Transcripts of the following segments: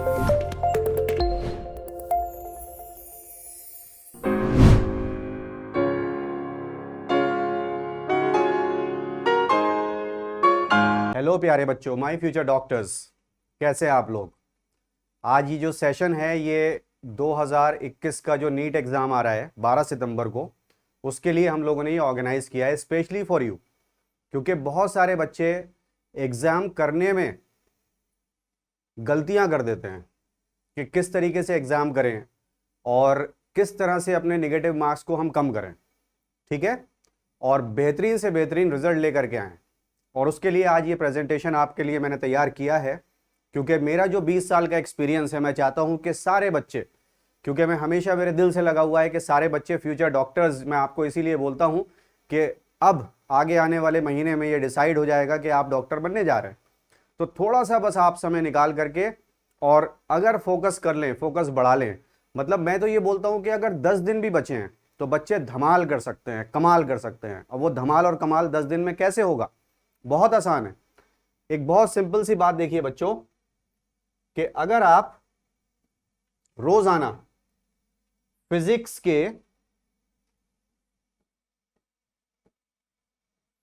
Hello प्यारे बच्चों, my future doctors, कैसे हैं आप लोग। आज ये जो सेशन है ये 2021 का जो नीट एग्ज़ाम आ रहा है 12 सितंबर को, उसके लिए हम लोगों ने ये ऑर्गेनाइज किया है स्पेशली फॉर यू। क्योंकि बहुत सारे बच्चे एग्ज़ाम करने में गलतियां कर देते हैं कि किस तरीके से एग्ज़ाम करें और किस तरह से अपने नेगेटिव मार्क्स को हम कम करें, ठीक है, और बेहतरीन से बेहतरीन रिजल्ट लेकर के आएँ। और उसके लिए आज ये प्रेजेंटेशन आपके लिए मैंने तैयार किया है, क्योंकि मेरा जो 20 साल का एक्सपीरियंस है, मैं चाहता हूं कि सारे बच्चे, क्योंकि मैं हमेशा मेरे दिल से लगा हुआ है कि सारे बच्चे फ्यूचर डॉक्टर्स, मैं आपको इसीलिए बोलता हूं कि अब आगे आने वाले महीने में ये डिसाइड हो जाएगा कि आप डॉक्टर बनने जा रहे हैं। तो थोड़ा सा बस आप समय निकाल करके और अगर फोकस कर लें, फोकस बढ़ा लें, मतलब मैं तो ये बोलता हूं कि अगर 10 दिन भी बचे हैं तो बच्चे धमाल कर सकते हैं, कमाल कर सकते हैं। और वो धमाल और कमाल 10 दिन में कैसे होगा, बहुत आसान है। एक बहुत सिंपल सी बात देखिए बच्चों, कि अगर आप रोजाना फिजिक्स के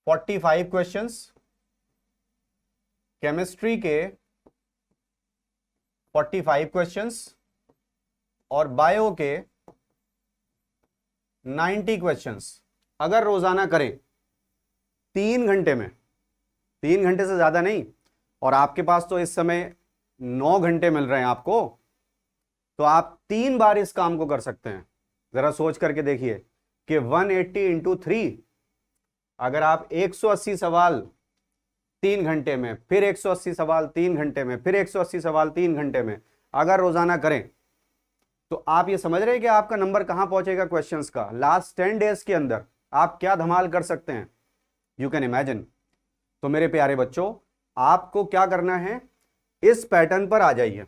45 क्वेश्चंस, केमिस्ट्री के 45 क्वेश्चंस और बायो के 90 क्वेश्चंस अगर रोजाना करें 3 घंटे में, 3 घंटे से ज्यादा नहीं, और आपके पास तो इस समय 9 घंटे मिल रहे हैं आपको, तो आप 3 बार इस काम को कर सकते हैं। जरा सोच करके देखिए कि 180 इंटू 3, अगर आप 180 सवाल 3 घंटे में, फिर 180 सवाल 3 घंटे में, फिर 180 सवाल 3 घंटे में अगर रोजाना करें, तो आप ये समझ रहे हैं कि आपका नंबर कहां पहुंचेगा क्वेश्चंस का। लास्ट 10 डेज के अंदर आप क्या धमाल कर सकते हैं, यू कैन इमेजिन। तो मेरे प्यारे बच्चों, आपको क्या करना है, इस पैटर्न पर आ जाइए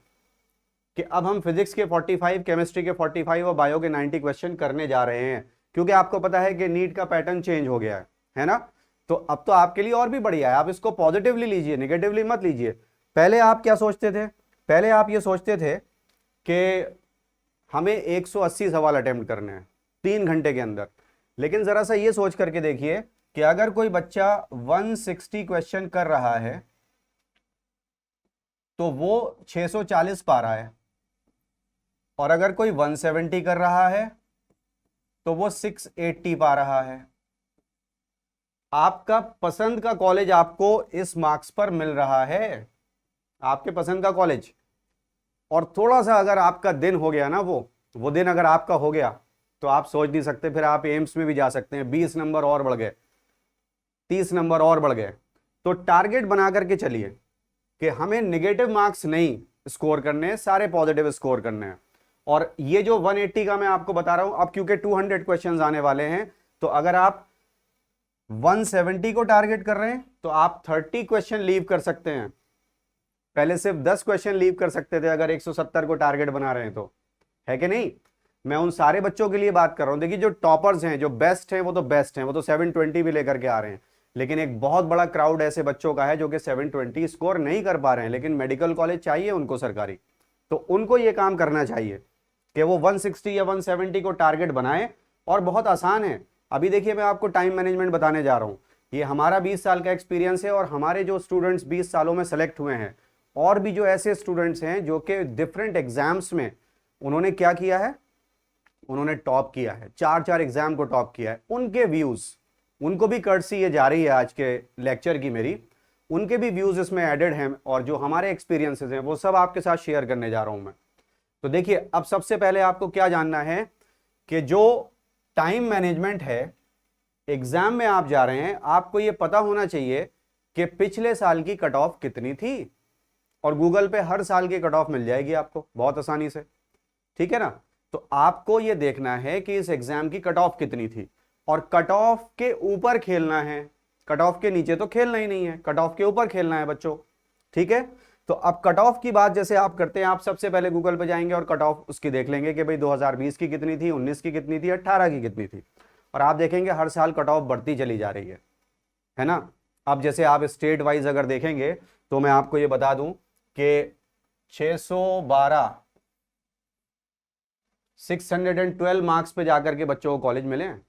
कि अब हम फिजिक्स के 45, केमिस्ट्री के 45 और बायो के 90 क्वेश्चन करने जा रहे हैं। क्योंकि आपको पता है कि नीट का पैटर्न चेंज हो गया है ना। तो अब तो आपके लिए और भी बढ़िया है, आप इसको पॉजिटिवली लीजिए, नेगेटिवली मत लीजिए। पहले आप क्या सोचते थे, पहले आप ये सोचते थे कि हमें 180 सवाल अटेम्प्ट करने हैं 3 घंटे के अंदर। लेकिन जरा सा ये सोच करके देखिए कि अगर कोई बच्चा 160 क्वेश्चन कर रहा है तो वो 640 पा रहा है, और अगर कोई 170 कर रहा है तो वो 680 पा रहा है। आपका पसंद का कॉलेज आपको इस मार्क्स पर मिल रहा है, आपके पसंद का कॉलेज। और थोड़ा सा अगर आपका दिन हो गया ना, वो दिन अगर आपका हो गया, तो आप सोच नहीं सकते, फिर आप एम्स में भी जा सकते हैं। 20 नंबर और बढ़ गए, 30 नंबर और बढ़ गए। तो टारगेट बना करके चलिए कि हमें नेगेटिव मार्क्स नहीं स्कोर करने हैं, सारे पॉजिटिव स्कोर करने हैं। और ये जो 180 का मैं आपको बता रहा हूं, अब क्योंकि 200 क्वेश्चंस आने वाले हैं, तो अगर आप 170 को टारगेट कर रहे हैं तो आप 30 क्वेश्चन लीव कर सकते हैं। पहले सिर्फ 10 क्वेश्चन लीव कर सकते थे अगर 170 को टारगेट बना रहे हैं, तो है कि नहीं। मैं उन सारे बच्चों के लिए बात कर रहा हूं। देखिए, जो टॉपर्स हैं, जो बेस्ट हैं, वो तो बेस्ट हैं, वो तो 720 भी लेकर के आ रहे हैं। लेकिन एक बहुत बड़ा क्राउड ऐसे बच्चों का है जो कि 720 स्कोर नहीं कर पा रहे हैं, लेकिन मेडिकल कॉलेज चाहिए उनको सरकारी। तो उनको ये काम करना चाहिए कि वो 160 या 170 को टारगेट बनाएं। और बहुत आसान है। अभी देखिए, मैं आपको टाइम मैनेजमेंट बताने जा रहा हूं। ये हमारा 20 साल का एक्सपीरियंस है, और हमारे जो स्टूडेंट्स 20 सालों में सेलेक्ट हुए हैं, और भी जो ऐसे स्टूडेंट्स हैं जो कि डिफरेंट एग्जाम्स में उन्होंने क्या किया है, उन्होंने टॉप किया है, 4 एग्जाम को टॉप किया है, उनके व्यूज, उनको भी कर्टसी ये जा रही है आज के लेक्चर की मेरी, उनके भी व्यूज इसमें एडेड हैं, और जो हमारे एक्सपीरियंसेस हैं वो सब आपके साथ शेयर करने जा रहा हूं मैं। तो देखिए, अब सबसे पहले आपको क्या जानना है कि जो टाइम मैनेजमेंट है, एग्जाम में आप जा रहे हैं, आपको ये पता होना चाहिए कि पिछले साल की कट ऑफ कितनी थी। और गूगल पे हर साल की कट ऑफ मिल जाएगी आपको बहुत आसानी से, ठीक है ना। तो आपको ये देखना है कि इस एग्जाम की कट ऑफ कितनी थी, और कट ऑफ के ऊपर खेलना है। कट ऑफ के नीचे तो खेलना ही नहीं है, कट ऑफ के ऊपर खेलना है बच्चों, ठीक है। तो अब कट ऑफ की बात जैसे आप करते हैं, आप सबसे पहले गूगल पे जाएंगे और कट ऑफ उसकी देख लेंगे कि भाई 2020 की कितनी थी, 19 की कितनी थी, 18 की कितनी थी। और आप देखेंगे हर साल कट ऑफ बढ़ती चली जा रही है ना। अब जैसे आप स्टेट वाइज अगर देखेंगे, तो मैं आपको ये बता दूं कि 612 612 मार्क्स पे जाकर के बच्चों को कॉलेज मिले हैं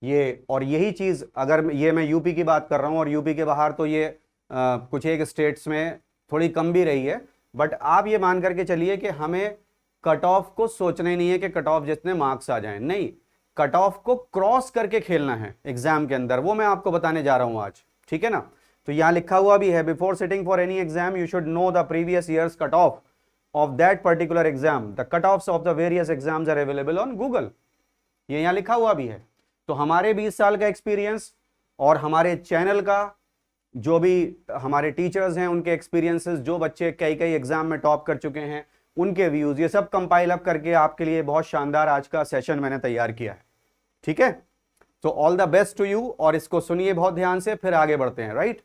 ये। और यही चीज अगर ये मैं यूपी की बात कर रहा हूं और यूपी के बाहर तो ये कुछ एक स्टेट्स में थोड़ी कम भी रही है, बट आप ये मान करके चलिए कि हमें कट ऑफ को सोचना ही नहीं है कि कट ऑफ जितने मार्क्स आ जाएं, नहीं, कट ऑफ को क्रॉस करके खेलना है एग्जाम के अंदर, वो मैं आपको बताने जा रहा हूं आज, ठीक है ना। तो यहां लिखा हुआ भी है, before sitting for any exam you should know the previous years cut off of that particular exam, the cut offs of the various exams are available on Google, ये यहां लिखा हुआ भी है। तो हमारे 20 साल का एक्सपीरियंस और हमारे चैनल का जो भी हमारे टीचर्स हैं उनके एक्सपीरियंसेस, जो बच्चे कई कई एग्जाम में टॉप कर चुके हैं उनके व्यूज, ये सब कंपाइल अप करके आपके लिए बहुत शानदार आज का सेशन मैंने तैयार किया है, ठीक है। तो all the best to you, और इसको सुनिए बहुत ध्यान से, फिर आगे बढ़ते हैं, राइट।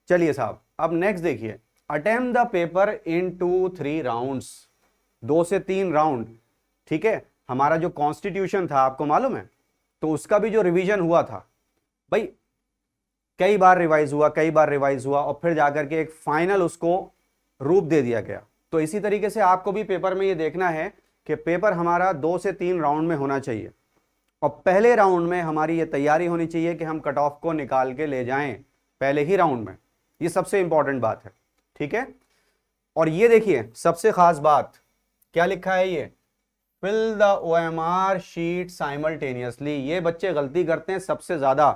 चलिए साहब, अब नेक्स्ट देखिए, attempt the paper in 2-3 rounds, 2 से 3 राउंड, ठीक है। हमारा जो कॉन्स्टिट्यूशन था आपको मालूम है, तो उसका भी जो रिवीजन हुआ था भाई, कई बार रिवाइज हुआ, कई बार रिवाइज हुआ, और फिर जाकर के एक फाइनल उसको रूप दे दिया गया। तो इसी तरीके से आपको भी पेपर में ये देखना है कि पेपर हमारा 2 से 3 राउंड में होना चाहिए, और पहले राउंड में हमारी ये तैयारी होनी चाहिए कि हम कट ऑफ को निकाल के ले जाएं पहले ही राउंड में, ये सबसे इंपॉर्टेंट बात है, ठीक है। और ये देखिए सबसे खास बात क्या लिखा है, ये fill the OMR sheet simultaneously, ये बच्चे गलती करते हैं सबसे ज्यादा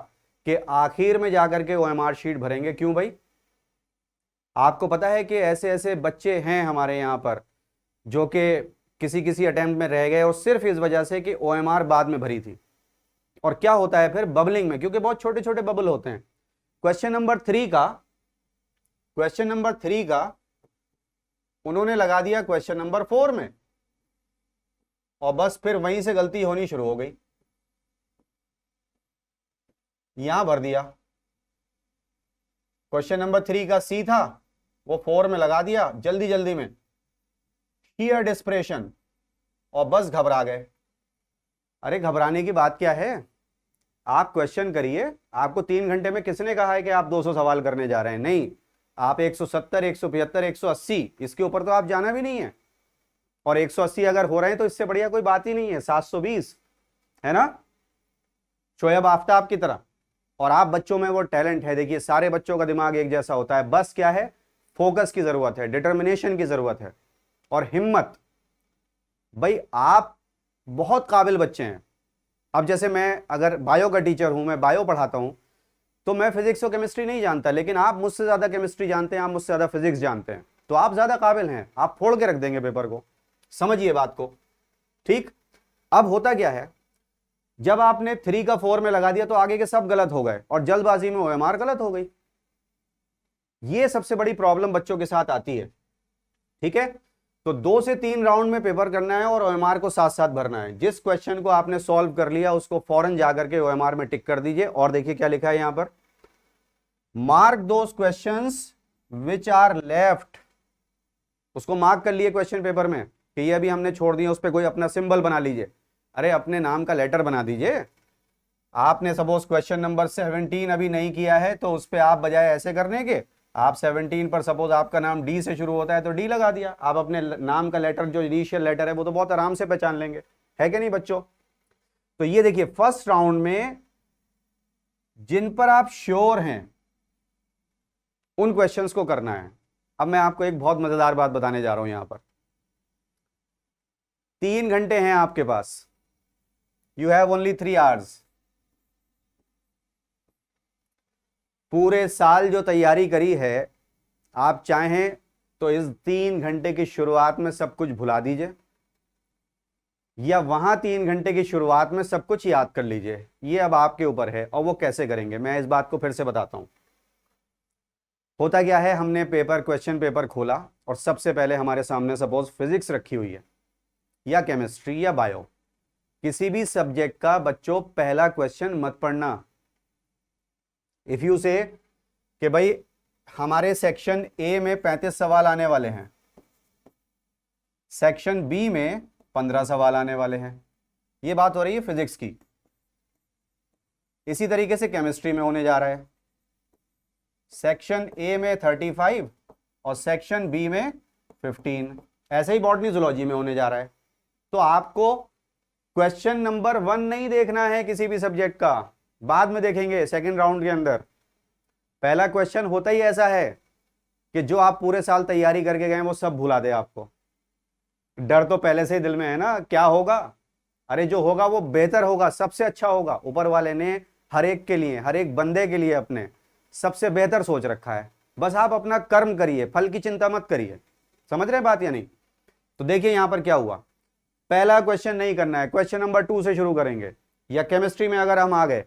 कि आखिर में जाकर के OMR शीट भरेंगे। क्यों भाई? आपको पता है कि ऐसे ऐसे बच्चे हैं हमारे यहाँ पर जो कि किसी किसी अटेम्प्ट में रह गए, और सिर्फ इस वजह से कि OMR बाद में भरी थी। और क्या होता है फिर बबलिंग में, क्योंकि बहुत छोटे छोटे बबल होते हैं। क्वेश्चन नंबर 3 का उन्होंने लगा दिया क्वेश्चन नंबर 4 में, और बस फिर वहीं से गलती होनी शुरू हो गई, यहां भर दिया। क्वेश्चन नंबर 3 का C था, वो 4 में लगा दिया जल्दी जल्दी में, शीयर डिस्परेशन, और बस घबरा गए। अरे घबराने की बात क्या है, आप क्वेश्चन करिए। आपको 3 घंटे में किसने कहा है कि आप 200 सवाल करने जा रहे हैं? नहीं, आप 170, 175, 180, इसके ऊपर तो आप जाना भी नहीं है। और 180 अगर हो रहे हैं तो इससे बढ़िया कोई बात ही नहीं है, 720 है ना, शोएब आफ्ताब की तरह। और आप बच्चों में वो टैलेंट है, देखिए सारे बच्चों का दिमाग एक जैसा होता है, बस क्या है, फोकस की जरूरत है, डिटर्मिनेशन की जरूरत है, और हिम्मत। भाई आप बहुत काबिल बच्चे हैं। अब जैसे मैं अगर बायो का टीचर हूं, मैं बायो पढ़ाता हूं, तो मैं फिजिक्स और केमिस्ट्री नहीं जानता, लेकिन आप मुझसे ज्यादा केमिस्ट्री जानते हैं, आप मुझसे ज्यादा फिजिक्स जानते हैं, तो आप ज्यादा काबिल हैं, आप फोड़ के रख देंगे पेपर को, समझिए बात को, ठीक। अब होता क्या है, जब आपने 3 का 4 में लगा दिया तो आगे के सब गलत हो गए, और जल्दबाजी में OMR गलत हो गई। ये सबसे बड़ी प्रॉब्लम बच्चों के साथ आती है, ठीक है। तो 2 से 3 राउंड में पेपर करना है, और OMR को साथ साथ भरना है। जिस क्वेश्चन को आपने सॉल्व कर लिया उसको फौरन जाकर के OMR में टिक कर दीजिए। और देखिए क्या लिखा है यहां पर, mark those questions which are left, उसको मार्क कर लिए क्वेश्चन पेपर में कि ये अभी हमने छोड़ दिया, उस पर कोई अपना सिंबल बना लीजिए। अरे अपने नाम का लेटर बना दीजिए। आपने सपोज क्वेश्चन नंबर 17 अभी नहीं किया है, तो उस पर आप बजाय ऐसे करने के, आप 17 पर सपोज आपका नाम D से शुरू होता है तो D लगा दिया। आप अपने नाम का लेटर जो इनिशियल लेटर है वो तो बहुत आराम से पहचान लेंगे, है कि नहीं बच्चों। तो ये देखिए फर्स्ट राउंड में जिन पर आप श्योर हैं उन क्वेश्चंस को करना है। अब मैं आपको एक बहुत मजेदार बात बताने जा रहा हूं। यहां पर 3 घंटे हैं आपके पास, यू हैव ओनली 3 आवर्स। पूरे साल जो तैयारी करी है, आप चाहें तो इस 3 घंटे की शुरुआत में सब कुछ भुला दीजिए, या वहां 3 घंटे की शुरुआत में सब कुछ याद कर लीजिए। ये अब आपके ऊपर है, और वो कैसे करेंगे मैं इस बात को फिर से बताता हूं। होता क्या है, हमने क्वेश्चन पेपर खोला, और सबसे पहले हमारे सामने सपोज फिजिक्स रखी हुई है, या केमिस्ट्री या बायो, किसी भी सब्जेक्ट का बच्चों पहला क्वेश्चन मत पढ़ना। इफ यू से कि भाई हमारे सेक्शन ए में 35 सवाल आने वाले हैं, सेक्शन बी में 15 सवाल आने वाले हैं, ये बात हो रही है फिजिक्स की। इसी तरीके से केमिस्ट्री में होने जा रहा है, सेक्शन ए में 35 और सेक्शन बी में 15। ऐसे ही बॉटनी जूलॉजी में होने जा रहा है। तो आपको क्वेश्चन नंबर 1 नहीं देखना है किसी भी सब्जेक्ट का, बाद में देखेंगे सेकंड राउंड के अंदर। पहला क्वेश्चन होता ही ऐसा है कि जो आप पूरे साल तैयारी करके गए वो सब भुला दे आपको। डर तो पहले से ही दिल में है ना, क्या होगा? अरे जो होगा वो बेहतर होगा, सबसे अच्छा होगा। ऊपर वाले ने हर एक के लिए, हर एक बंदे के लिए अपने सबसे बेहतर सोच रखा है। बस आप अपना कर्म करिए, फल की चिंता मत करिए। समझ रहे बात या नहीं? तो देखिए यहां पर क्या हुआ। पहला क्वेश्चन नहीं करना है, क्वेश्चन नंबर 2 से शुरू करेंगे। या केमिस्ट्री में अगर हम आ गए,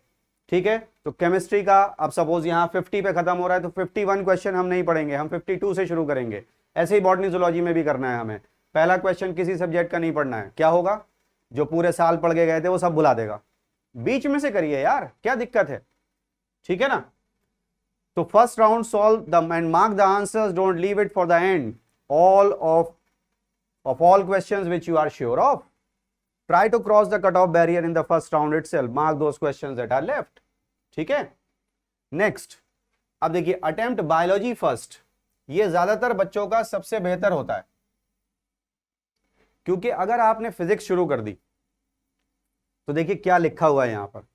ठीक है, तो केमिस्ट्री का अब सपोज यहां 50 पे खत्म हो रहा है तो 51 क्वेश्चन हम नहीं पढ़ेंगे, हम 52 से शुरू करेंगे। ऐसे ही बॉटनी जूलॉजी में भी करना है हमें। पहला क्वेश्चन किसी सब्जेक्ट का नहीं पढ़ना है, क्या होगा? जो पूरे साल पढ़ के गए थे वो सब भुला देगा। बीच में से करिए यार, क्या दिक्कत है? ठीक है ना? तो first round solve the end mark the answers, don't leave it for the end. All of all questions which you are sure of, try to cross the cutoff barrier in the first round itself. Mark those questions that are left. ठीक है? Next, अब देखिए attempt biology first, ये ज्यादातर बच्चों का सबसे बेहतर होता है, क्योंकि अगर आपने फिजिक्स शुरू कर दी तो देखिए क्या लिखा हुआ है यहां पर,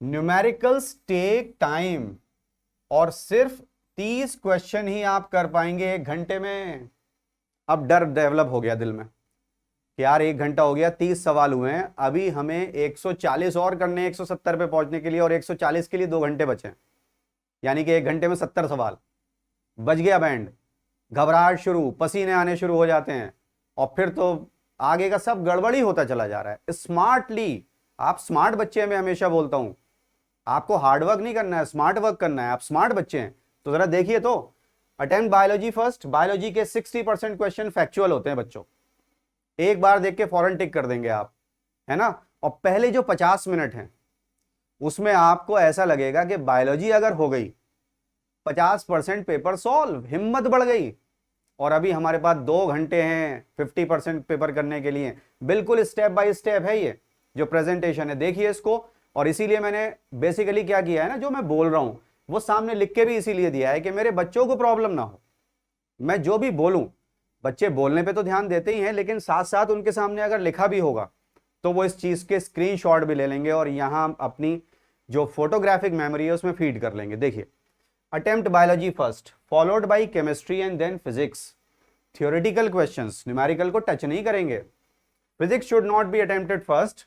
न्यूमेरिकल्स टेक टाइम, और सिर्फ 30 क्वेश्चन ही आप कर पाएंगे 1 घंटे में। अब डर डेवलप हो गया दिल में कि यार 1 घंटा हो गया, 30 सवाल हुए हैं, अभी हमें 140 और करने 170 पे पहुंचने के लिए, और 140 के लिए 2 घंटे बचे, यानी कि 1 घंटे में 70 सवाल। बज गया बैंड, घबराहट शुरू, पसीने आने शुरू हो जाते हैं, और फिर तो आगे का सब गड़बड़ी होता चला जा रहा है। स्मार्टली, आप स्मार्ट बच्चे हैं, मैं हमेशा बोलता हूं, आपको हार्डवर्क नहीं करना है, स्मार्ट वर्क करना है। आप स्मार्ट बच्चे हैं तो जरा देखिए तो, अटेम्प्ट बायोलॉजी फर्स्ट, बायोलॉजी के 60% क्वेश्चन फैक्चुअल होते हैं बच्चों, एक बार देख के फौरन टिक कर देंगे आप, है ना? और पहले जो 50 मिनट हैं उसमें आपको ऐसा लगेगा कि बायोलॉजी अगर हो गई 50% पेपर सॉल्व, हिम्मत बढ़ गई। और अभी हमारे पास 2 घंटे हैं 50% पेपर करने के लिए। बिल्कुल स्टेप बाय स्टेप है ये जो प्रेजेंटेशन है, देखिए इसको। और इसीलिए मैंने बेसिकली क्या किया है ना, जो मैं बोल रहा हूं वो सामने लिख के भी इसीलिए दिया है कि मेरे बच्चों को प्रॉब्लम ना हो। मैं जो भी बोलूं, बच्चे बोलने पे तो ध्यान देते ही हैं, लेकिन साथ साथ उनके सामने अगर लिखा भी होगा तो वो इस चीज के स्क्रीनशॉट भी ले लेंगे और यहां अपनी जो फोटोग्राफिक मेमोरी है उसमें फीड कर लेंगे। देखिए, attempt biology first, followed by chemistry and then physics. Theoretical questions, numerical को टच नहीं करेंगे। Physics should not be attempted first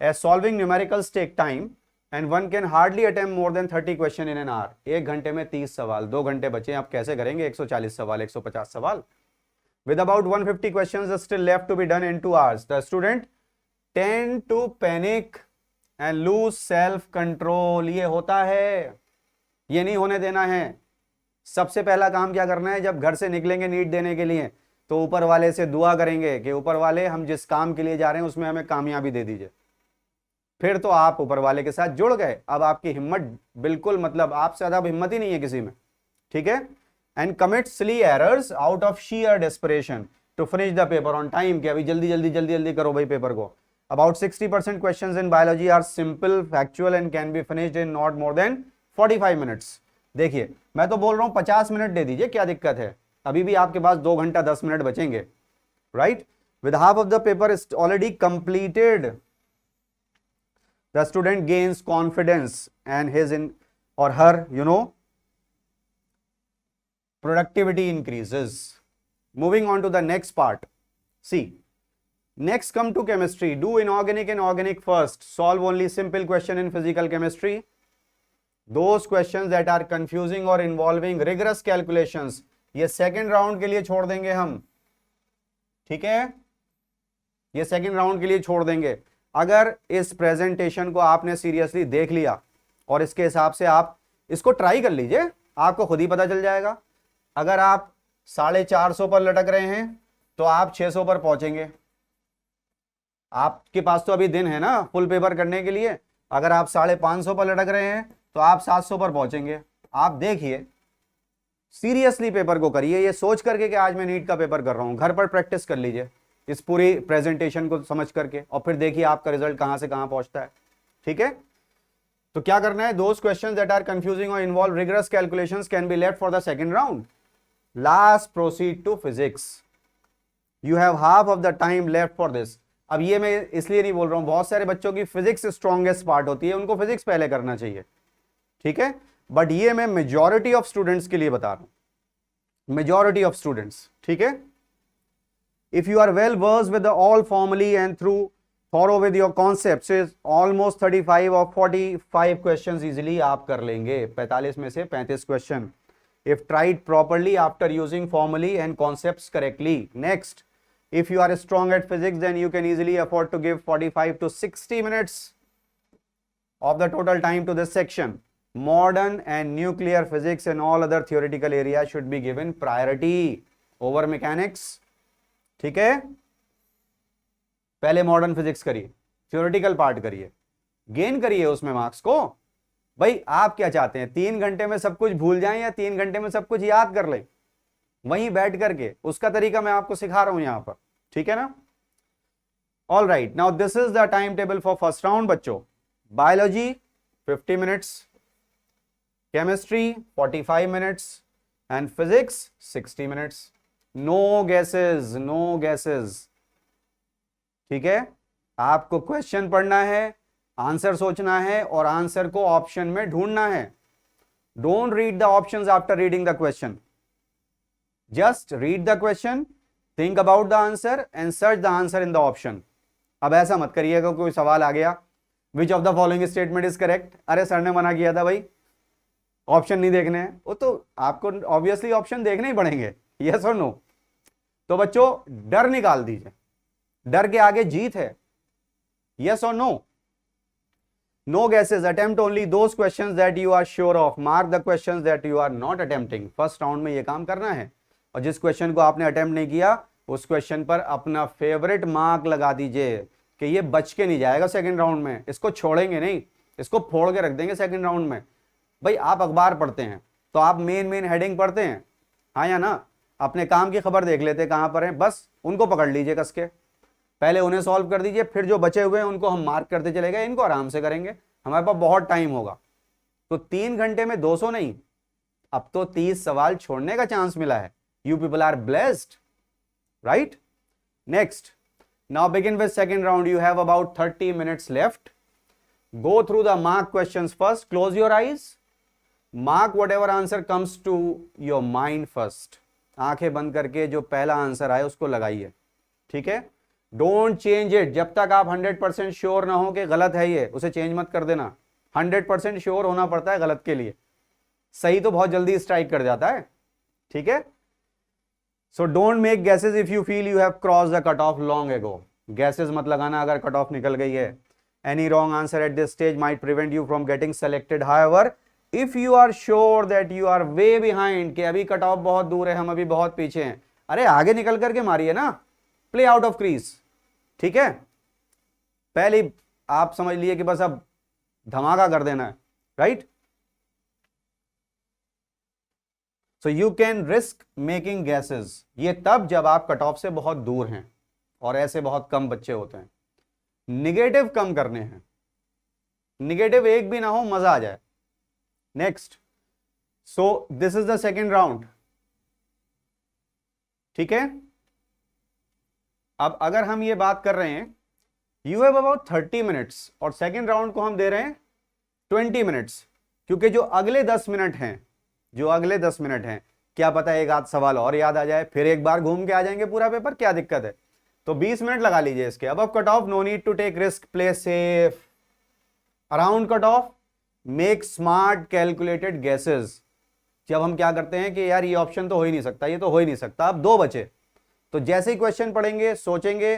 as solving numericals take time and one can hardly attempt more than 30 question in an hour. 1 घंटे में 30 सवाल, 2 घंटे बचे, आप कैसे करेंगे 140 सवाल, 150 सवाल? With about 150 questions still left to be done in 2 hours, the student tend to panic and lose self control. ये होता है, ये नहीं होने देना है। सबसे पहला काम क्या करना है, जब घर से निकलेंगे नीट देने के लिए तो ऊपर वाले से दुआ करेंगे कि ऊपर वाले हम जिस काम के लिए जा रहे हैं उसमें हमें कामयाबी दे दीजिए। फिर तो आप ऊपर वाले के साथ जुड़ गए, अब आपकी हिम्मत बिल्कुल, मतलब आपसे ज्यादा हिम्मत ही नहीं है किसी में। ठीक है? And commit silly errors out of sheer desperation to finish the paper on time, कि अभी जल्दी जल्दी जल्दी जल्दी करो भाई पेपर को। About 60% questions in biology are simple, factual and can be finished in not more than 45 minutes. देखिए, मैं तो बोल रहा हूं 50 मिनट दे दीजिए, क्या दिक्कत है? अभी भी आपके पास 2 घंटा 10 मिनट बचेंगे, right? With half of the paper is already completed, the student gains confidence and his or her, productivity increases. Moving on to the next part. See, next come to chemistry. Do inorganic and organic first. Solve only simple question in physical chemistry. Those questions that are confusing or involving rigorous calculations, ये second round के लिए छोड़ देंगे हम। ठीक है? ये second round के लिए छोड़ देंगे। अगर इस प्रेजेंटेशन को आपने सीरियसली देख लिया और इसके हिसाब से आप इसको ट्राई कर लीजिए, आपको खुद ही पता चल जाएगा। अगर आप 450 पर लटक रहे हैं तो आप 600 पर पहुंचेंगे। आपके पास तो अभी दिन है ना फुल पेपर करने के लिए। अगर आप 550 पर लटक रहे हैं तो आप 700 पर पहुंचेंगे। आप देखिए, सीरियसली पेपर को करिए, ये सोच करके कि आज मैं नीट का पेपर कर रहा हूं। घर पर प्रैक्टिस कर लीजिए इस पूरी प्रेजेंटेशन को समझ करके, और फिर देखिए आपका रिजल्ट कहां से कहां पहुंचता है। ठीक है? तो क्या करना है, those questions that are confusing और involve rigorous calculations can be left for the second round. Last proceed to physics, you have half of the time left for this. अब ये मैं इसलिए नहीं बोल रहा हूं, बहुत सारे बच्चों की फिजिक्स स्ट्रॉन्गेस्ट पार्ट होती है, उनको फिजिक्स पहले करना चाहिए, ठीक है, बट ये मैं मेजॉरिटी ऑफ स्टूडेंट्स के लिए बता रहा हूं, मेजॉरिटी ऑफ स्टूडेंट्स, ठीक है। If you are well versed with all formally and through thorough with your concepts, almost 35 और 45 क्वेश्चंस इजीली आप कर लेंगे, 45 में से 35 question, if tried properly after using formally and concepts correctly. Next, if you are strong at physics, then you can easily afford to give 45 to 60 minutes of the total time to this section. Modern and nuclear physics and all other theoretical areas should be given priority over mechanics. ठीक है, पहले modern physics करिए, theoretical part करिए, gain करिए उसमें marks को। भाई आप क्या चाहते हैं, 3 घंटे में सब कुछ भूल जाएं या 3 घंटे में सब कुछ याद कर लें वहीं बैठ करके? उसका तरीका मैं आपको सिखा रहा हूं यहां पर, ठीक है ना। All right, now this is the time table for first round बच्चों। Biology 50 minutes, chemistry 45 minutes and physics 60 minutes. No guesses, no guesses, ठीक है। आपको क्वेश्चन पढ़ना है, आंसर सोचना है और आंसर को ऑप्शन में ढूंढना है। Don't read the options after reading the question, just read the question, think about the answer and search the answer in the option. अब ऐसा मत करिएगा कोई सवाल आ गया, which of the following statement is correct, अरे सर ने मना किया था भाई ऑप्शन नहीं देखने हैं, वो तो आपको ऑब्वियसली ऑप्शन देखने ही पड़ेंगे, यस और नो। तो बच्चों डर निकाल दीजिए, डर के आगे जीत है, यस और no. No guesses, attempt only those questions that you are sure of. Mark the questions that you are not attempting. First round में ये काम करना है, और जिस क्वेश्चन को आपने अटेम्प्ट नहीं किया उस क्वेश्चन पर अपना फेवरेट मार्क लगा दीजिए कि ये बच के नहीं जाएगा सेकंड राउंड में, इसको छोड़ेंगे नहीं, इसको फोड़ के रख देंगे सेकंड राउंड में। भाई आप अखबार पढ़ते हैं तो आप मेन हेडिंग पढ़ते हैं, हाँ या ना? अपने काम की खबर देख लेते कहां पर है, बस उनको पकड़ लीजिए कस के, पहले उन्हें सॉल्व कर दीजिए, फिर जो बचे हुए हैं उनको हम मार्क करते चले गए, इनको आराम से करेंगे, हमारे पास बहुत टाइम होगा। तो 3 घंटे में 200 नहीं, अब तो 30 सवाल छोड़ने का चांस मिला है। You people are blessed, right? Next, now begin with second round. You have about 30 minutes left. Go through the mark questions first, close your eyes, mark whatever answer comes to your mind first. आंखें बंद करके जो पहला answer आए उसको लगाइए, ठीक है? डोंट चेंज इट, जब तक आप 100% श्योर ना हो कि गलत है ये, उसे चेंज मत कर देना। 100% श्योर होना पड़ता है गलत के लिए, सही तो बहुत जल्दी स्ट्राइक कर जाता है, ठीक है? So don't make guesses if you feel you have cross the cut off long ago. Guesses मत लगाना अगर कट ऑफ निकल गई है। Any wrong answer at this stage might prevent you from getting selected. However if you are sure that you are way behind, कि अभी cut off बहुत दूर है, हम अभी बहुत पीछे हैं, अरे आगे निकल करके मारिए ना, प्ले आउट ऑफ क्रीज, ठीक है? पहले आप समझ लिए कि बस अब धमाका कर देना है, right? So you can risk making gases, ये तब जब आप कट ऑफ से बहुत दूर हैं और ऐसे बहुत कम बच्चे होते हैं। निगेटिव कम करने हैं, निगेटिव एक भी ना हो, मजा आ जाए। Next, so this is the second round, ठीक है? अब अगर हम ये बात कर रहे हैं, यू हैव अबाउट 30 मिनट्स और सेकेंड राउंड को हम दे रहे हैं 20 मिनट्स, क्योंकि जो अगले 10 मिनट हैं, जो अगले 10 मिनट हैं, क्या पता एक आध सवाल और याद आ जाए, फिर एक बार घूम के आ जाएंगे पूरा पेपर, क्या दिक्कत है? तो 20 मिनट लगा लीजिए इसके। अब cut off, no need to take risk, play safe around cut off, make smart calculated guesses. जब हम क्या करते हैं कि यार ये ऑप्शन तो हो ही नहीं सकता, ये तो हो ही नहीं सकता, अब 2 बचे, तो जैसे ही क्वेश्चन पढ़ेंगे, सोचेंगे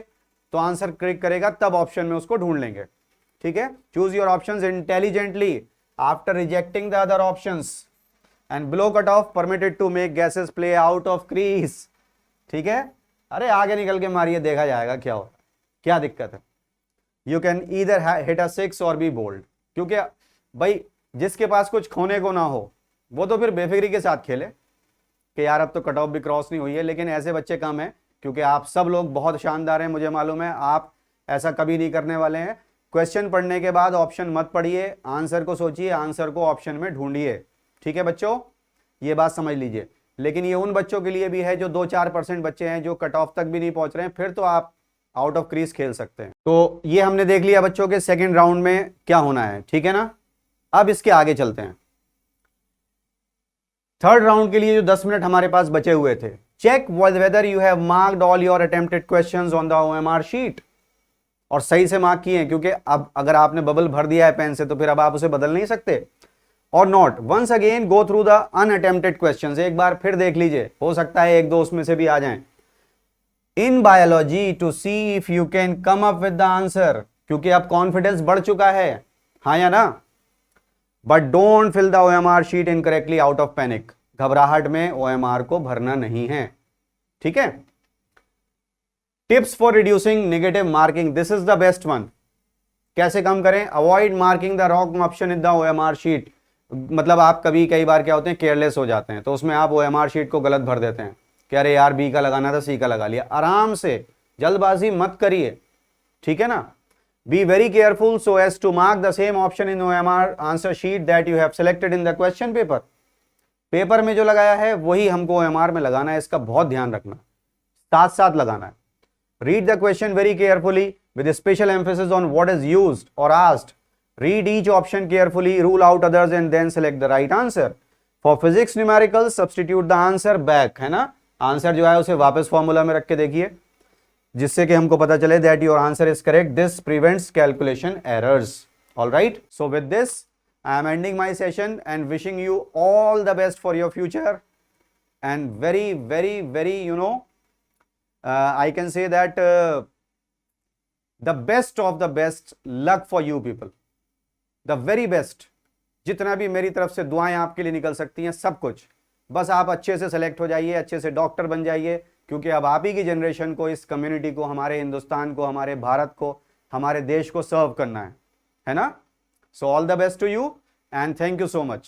तो आंसर क्लिक करेगा, तब ऑप्शन में उसको ढूंढ लेंगे, ठीक है? Choose your options intelligently after rejecting the other options and below cut off permitted to make guesses, play out of crease, ठीक है? अरे आगे निकल के मारिए, देखा जाएगा क्या होता है, क्या दिक्कत है? यू कैन ईदर हिट अ 6 और बी बोल्ड, क्योंकि भाई जिसके पास कुछ खोने को ना हो वो तो फिर बेफिक्री के साथ खेले कि यार अब तो कट ऑफ भी क्रॉस नहीं हुई है, लेकिन ऐसे बच्चे कम हैं, क्योंकि आप सब लोग बहुत शानदार हैं, मुझे मालूम है आप ऐसा कभी नहीं करने वाले हैं। क्वेश्चन पढ़ने के बाद ऑप्शन मत पढ़िए, आंसर को सोचिए, आंसर को ऑप्शन में ढूंढिए। ठीक है बच्चों, ये बात समझ लीजिए। लेकिन ये उन बच्चों के लिए भी है जो 2-4% बच्चे हैं जो कट ऑफ तक भी नहीं पहुंच रहे हैं, फिर तो आप आउट ऑफ क्रीज खेल सकते हैं। तो ये हमने देख लिया बच्चों के सेकेंड राउंड में क्या होना है, ठीक है ना। अब इसके आगे चलते हैं। थर्ड राउंड के लिए जो 10 मिनट हमारे पास बचे हुए थे, check whether you have marked all your attempted questions on the OMR sheet, और सही से मार्क किए, क्योंकि अब अगर आपने बबल भर दिया है पेन से तो फिर अब आप उसे बदल नहीं सकते। और not, once again go through the unattempted questions, एक बार फिर देख लीजिए, हो सकता है एक दो उसमें से भी आ जाएं। In biology to see if you can come up with the answer, क्योंकि अब कॉन्फिडेंस बढ़ चुका है, हाँ या ना। But don't fill the OMR sheet incorrectly out of panic, घबराहट में ओएमआर को भरना नहीं है, ठीक है। Tips for reducing negative marking, this is the best one. कैसे कम करें? Avoid marking the wrong option in the OMR sheet. मतलब आप कई बार क्या होते हैं, केयरलेस हो जाते हैं, तो उसमें आप ओएमआर शीट को गलत भर देते हैं कि अरे यार बी का लगाना था, सी का लगा लिया। आराम से, जल्दबाजी मत करिए, ठीक है ना। Be very careful so as to mark the same option in OMR answer sheet that you have selected in the question paper. Paper में जो लगाया है वही हमको ओएमआर में लगाना है, इसका बहुत ध्यान रखना, साथ साथ लगाना है। Read the question very carefully with special emphasis on what is used or asked. Read each option carefully, rule out others and then select the right answer. For physics numericals, substitute the answer back, है ना। Answer जो है उसे वापस formula में रख के देखिए, जिससे कि हमको पता चले that your answer is correct. This prevents calculation errors. All right. So with this, I am ending my session and wishing you all the best for your future. And very, very, very, I can say that the best of the best luck for you people, the very best। जितना भी मेरी तरफ से दुआएं आपके लिए निकल सकती हैं, सब कुछ, बस आप अच्छे से सेलेक्ट हो जाइए, अच्छे से डॉक्टर बन जाइए, क्योंकि अब आप ही की जनरेशन को, इस कम्युनिटी को, हमारे हिंदुस्तान को, हमारे भारत को, हमारे देश को सर्व करना है ना। So all the best to you and thank you so much.